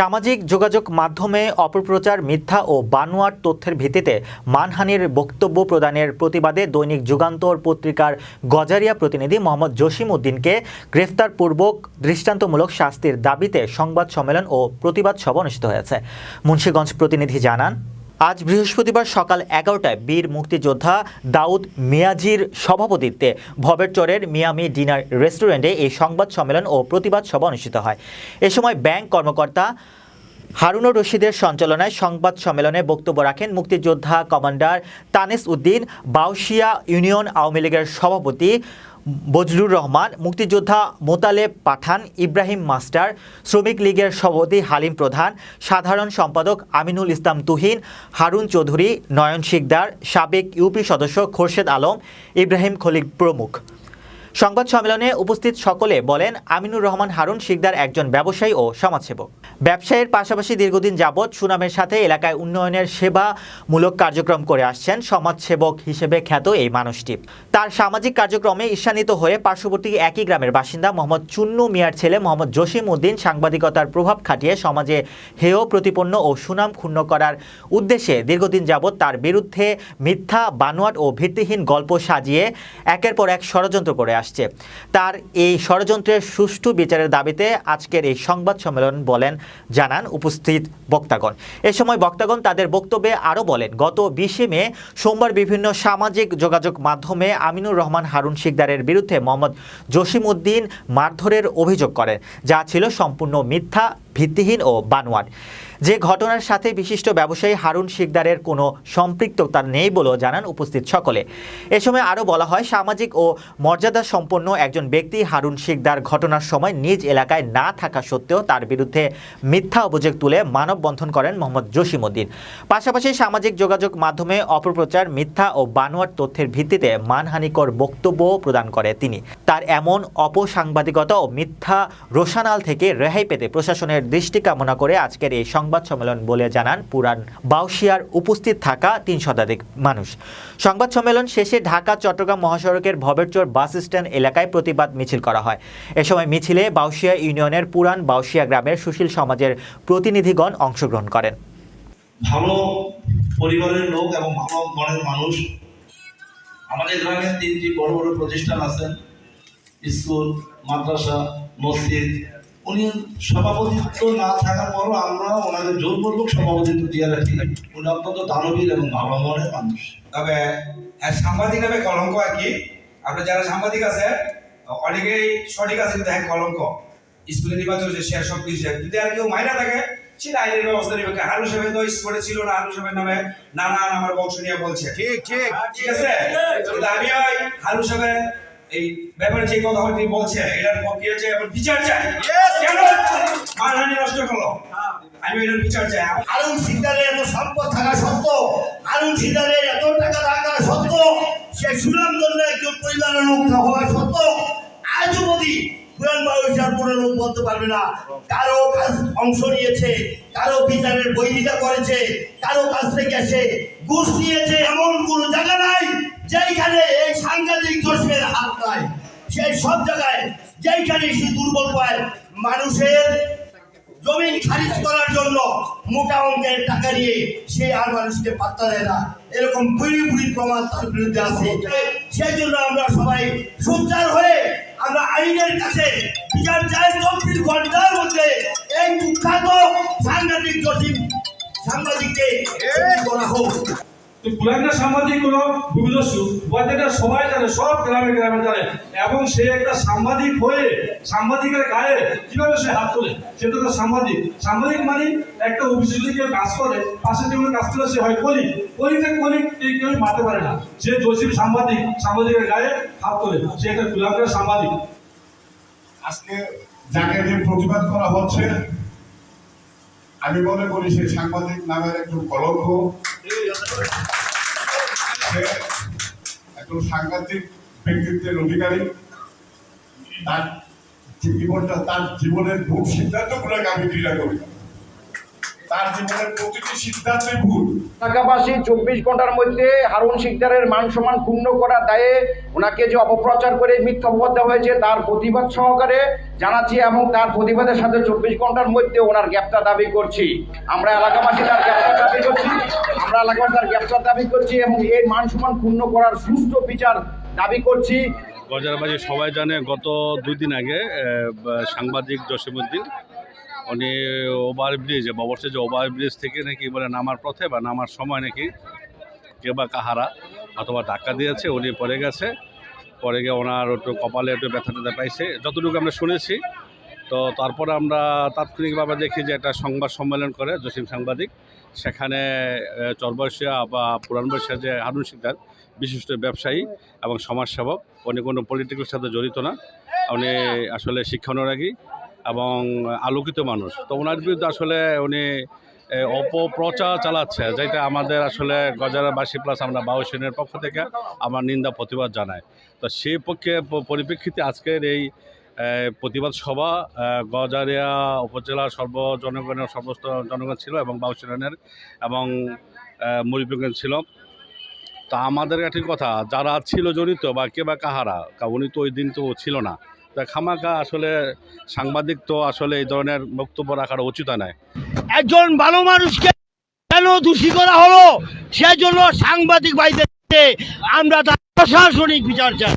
সামাজিক যোগাযোগ মাধ্যমে অপপ্রচার, মিথ্যা ও বানোয়াট তথ্যের ভিত্তিতে মানহানির বক্তব্য প্রদানের প্রতিবাদে দৈনিক যুগান্তর পত্রিকার গজারিয়া প্রতিনিধি মোহাম্মদ জসিম উদ্দিনকে গ্রেফতারপূর্বক দৃষ্টান্তমূলক শাস্তির দাবিতে সংবাদ সম্মেলন ও প্রতিবাদ সভা অনুষ্ঠিত হয়েছে। মুন্সিগঞ্জ প্রতিনিধি জানান, আজ বৃহস্পতিবার সকাল 11টায় বীর মুক্তিযোদ্ধা দাউদ মিয়াজির সভাপতিত্বে ভবেরচরের মিয়ামি ডিনার রেস্টুরেন্টে এই সংবাদ সম্মেলন ও প্রতিবাদ সভা অনুষ্ঠিত হয়। এ সময় ব্যাংক কর্মকর্তা হারুনুর রশিদের সঞ্চালনায় সংবাদ সম্মেলনে বক্তব্য রাখেন মুক্তিযোদ্ধা কমান্ডার তানিস উদ্দিন, বাউশিয়া ইউনিয়ন আওয়ামী লীগের সভাপতি বজলুর রহমান, মুক্তিযোদ্ধা মোতালেব পাঠান, ইব্রাহিম মাস্টার, শ্রমিক লীগের সভাপতি হালিম প্রধান, সাধারণ সম্পাদক আমিনুল ইসলাম তুহিন, হারুন চৌধুরী, নয়ন শিকদার, সাবেক ইউপি সদস্য খোরশেদ আলম, ইব্রাহিম খলিল প্রমুখ। সংবাদ সম্মেলনে উপস্থিত সকলে বলেন, আমিনুর রহমান হারুন শিকদার একজন ব্যবসায়ী ও সমাজসেবক। ব্যবসায়ের পাশাপাশি দীর্ঘদিন যাবৎ সুনামের সাথে এলাকায় উন্নয়নের সেবামূলক কার্যক্রম করে আসছেন। সমাজসেবক হিসেবে খ্যাত এই মানুষটি তার সামাজিক কার্যক্রমে ঈর্ষান্বিত হয়ে পার্শ্ববর্তী একই গ্রামের বাসিন্দা মোহাম্মদ চুন্নু মিয়ার ছেলে মোহাম্মদ জসিম উদ্দিন সাংবাদিকতার প্রভাব খাটিয়ে সমাজে হেয় প্রতিপন্ন ও সুনাম ক্ষুণ্ণ করার উদ্দেশ্যে দীর্ঘদিন যাবৎ তার বিরুদ্ধে মিথ্যা, বানোয়াট ও ভিত্তিহীন গল্প সাজিয়ে একের পর এক ষড়যন্ত্র করে আসছে। তার এই ষড়যন্ত্রের সুষ্ঠু বিচারের দাবিতে আজকের এই সংবাদ সম্মেলন বলেন জানান উপস্থিত বক্তাগণ। এ সময় বক্তাগণ তাদের বক্তব্যে আরও বলেন, গত 20 মে সোমবার বিভিন্ন সামাজিক যোগাযোগ মাধ্যমে আমিনুর রহমান হারুন শিকদারের বিরুদ্ধে মোহাম্মদ জসিম উদ্দিন মারধরের অভিযোগ করেন, যা ছিল সম্পূর্ণ মিথ্যা, ভিত্তিহীন ও বানোয়াট। যে ঘটনার সাথে বিশিষ্ট ব্যবসায়ী হারুন শিকদারের কোনো সম্পৃক্ততা নেই বলেও জানান উপস্থিত সকলে। এ সময় আরও বলা হয়, সামাজিক ও মর্যাদা সম্পন্ন একজন ব্যক্তি হারুন শিকদার ঘটনার সময় নিজ এলাকায় না থাকা সত্ত্বেও তার বিরুদ্ধে মিথ্যা অভিযোগ তুলে মানববন্ধন করেন মোহাম্মদ জসিম উদ্দিন। পাশাপাশি সামাজিক যোগাযোগ মাধ্যমে অপপ্রচার, মিথ্যা ও বানোয়াট তথ্যের ভিত্তিতে মানহানিকর বক্তব্য প্রদান করে তিনি। তার এমন অপসাংবাদিকতা ও মিথ্যা রোষানাল থেকে রেহাই পেতে প্রশাসনের দৃষ্টি কামনা করে আজকের এই সংবাদ সম্মেলন বলে জানান পুরান বাউশিয়ার উপস্থিত থাকা 3 শতাধিক মানুষ। সংবাদ সম্মেলন শেষে ঢাকা চট্টগ্রাম মহাসড়কের ভবেরচর বাস স্ট্যান্ড এলাকায় প্রতিবাদ মিছিল করা হয়। এ সময় মিছিলে বাউশিয়া ইউনিয়নের পুরান বাউশিয়া গ্রামের সুশীল সমাজের প্রতিনিধিগণ অংশগ্রহণ করেন। ভালো পরিবারের লোক এবং ভালো মনের মানুষ। আমাদের গ্রামে 3টি বড় বড় প্রতিষ্ঠান আছেন, স্কুল, মাদ্রাসা, মসজিদ। উনি সভাপতিত্ব না থাকার পরও আমরা ওনাদের জোরপূর্বক সভাপতিত্ব দিয়ে রাখি। উনি অত্যন্ত দানবীর এবং ভালো মনের মানুষ। তবে সাংবাদিক হবে কলঙ্ক আর কি। আপনার যারা সাংবাদিক আছে অনেকেই সঠিক আছে, কিন্তু হ্যাঁ কলঙ্ক। স্কুলে নির্বাচন হচ্ছে, সে সব কিছু যদি আর কেউ মাইনা থাকে সেটা আইনের ব্যবস্থা নিবে। হারুন সাহেব তো স্পোর্টে ছিল না, হারুন সাহেবের নামে নানান আমার বংশ নিয়ে বলছে। ঠিক আছে, আমি ওই হারুন সাহেবের এই ব্যাপারে যে কথা বলছে এটার পক্ষে হচ্ছে এখন বিচার চাই। কেন মানহানি নষ্ট করলো, আমি এটার বিচার চাই। হারুন শিকদারের এত সম্পদ থাকা সত্ত্বেও, হারুন শিকদারের এত টাকা থাকা সত্ত্বেও, সে সুনামধন্য একজন পরিবারের লোক হওয়া সত্ত্বেও আজও অবধি পুরান বাউশিয়ার কোনো লোক বলতে পারবে না কারো কাজ অংশ নিয়েছে, কারো বিচারের বৈধিতা করেছে, কারো কাছ থেকে সে ঘুষ নিয়েছে। এমন কোনো জায়গা নাই যেখানে এই সাংঘাতিক দোষের হাত নাই। সেই সব জায়গায় যেখানে সে দুর্বল পায়, মানুষের জমিন খারিজ করার জন্য মোটা অঙ্কের টাকা নিয়ে সে আর মানুষকে পাত্তা দেয় না। এরকম বুড়ি বুড়ি প্রমাণ তার বিরুদ্ধে আছে। সেই জন্য আমরা সবাই সোচ্চার হয়ে আমরা আইনের কাছে বিচার চাই। 24 ঘন্টার মধ্যে এই কুখ্যাত সাংঘাতিক জসিম সাংবাদিককে করা হোক। তো পুরানা সাংবাদিক কোনো ভূমিদস্যু এটা সবাই জানে, সব গ্রামে গ্রামে জানে। এবং সে একটা সাংবাদিক হয়ে সাংবাদিকের গায়ে কিভাবে সে হাত তোলে, সেটা তো সাংবাদিক। সাংবাদিক মানে একটা অফিসে যদি কেউ কাজ করে, পাশে যেমন কাজ করে সে হয় কলিগ, কেউ মারতে পারে না। সে জসিম সাংবাদিক, সাংবাদিকের গায়ে হাত তোলে, সে একটা পুরানা সাংবাদিক। আজকে যাকে নিয়ে প্রতিবাদ করা হচ্ছে, আমি মনে করি সে সাংবাদিক নামের একজন কলঙ্ক। সে একজন সাংঘাতিক ব্যক্তিত্বের অধিকারী। তার জীবনটা, তার জীবনের ভুল সিদ্ধান্তগুলোকে আমি ঘৃণা করি। তার জীবনের প্রতিটি সিদ্ধান্তই ভুল। ঢাকাবাসী 24 ঘন্টার মধ্যে হারুন শিকদারের মান সম্মান ক্ষুণ্ণ করার দায়ে ওনাকে যে অপপ্রচার করে মিথ্যা অপবাদ দেওয়া হয়েছে তার প্রতিবাদ সহকারে জানাচ্ছি এবং তার প্রতিবাদের সাথে 24 ঘন্টার মধ্যে ওনার গ্রেপ্তার দাবি করছি। আমরা এলাকাবাসী তার গ্রেপ্তার দাবি করছি এবং এই মান সম্মান ক্ষুণ্ণ করার সুষ্ঠু বিচার দাবি করছি। গজারবাজি সবাই জানে, গত 2 দিন আগে সাংবাদিক জসিমউদ্দিন উনি ওভারব্রিজ অবশ্য যে ওভারব্রিজ থেকে নাকি বলে নামার পথে বা নামার সময় নাকি কে বা কাহারা অথবা ধাক্কা দিয়েছে, উনি পড়ে গেছে। পরে গিয়ে ওনার একটু কপালে একটু ব্যথা ট্যাথা পাইছে যতটুকু আমরা শুনেছি। তো তারপরে আমরা তাৎক্ষণিকভাবে দেখি যে একটা সংবাদ সম্মেলন করে জসিম সাংবাদিক, সেখানে চরবয়সিয়া বা পুরান বয়সিয়া যে হারুন শিকদার বিশিষ্ট ব্যবসায়ী এবং সমাজসেবক, উনি কোনো পলিটিক্যাল সাথে জড়িত না, উনি আসলে শিক্ষানুরাগী এবং আলোকিত মানুষ। তো ওনার বিরুদ্ধে আসলে উনি অপপ্রচার চালাচ্ছে, যেটা আমাদের আসলে গজারিয়াবাসী প্লাস আমরা বাউসেনের পক্ষ থেকে আমার নিন্দা প্রতিবাদ জানাই। তো সেই পক্ষে পরিপ্রেক্ষিতে আজকের এই প্রতিবাদ সভা গজারিয়া উপজেলার জনগণের সমস্ত জনগণ ছিল এবং বাউসেনের এবং মুরব্বিগণ ছিল। তা আমাদের একটি কথা, যারা ছিল জড়িত বা কে বা কাহারা, উনি তো ওই দিন তো ছিল না। তা খামাকা আসলে সাংবাদিক তো আসলে এই ধরনের বক্তব্য রাখার উচিত নয়। একজন ভালো মানুষকে কেন দোষী করা হলো, সেজন্য সাংবাদিক ভাইদের আমরা তার প্রশাসনিক বিচার চাই।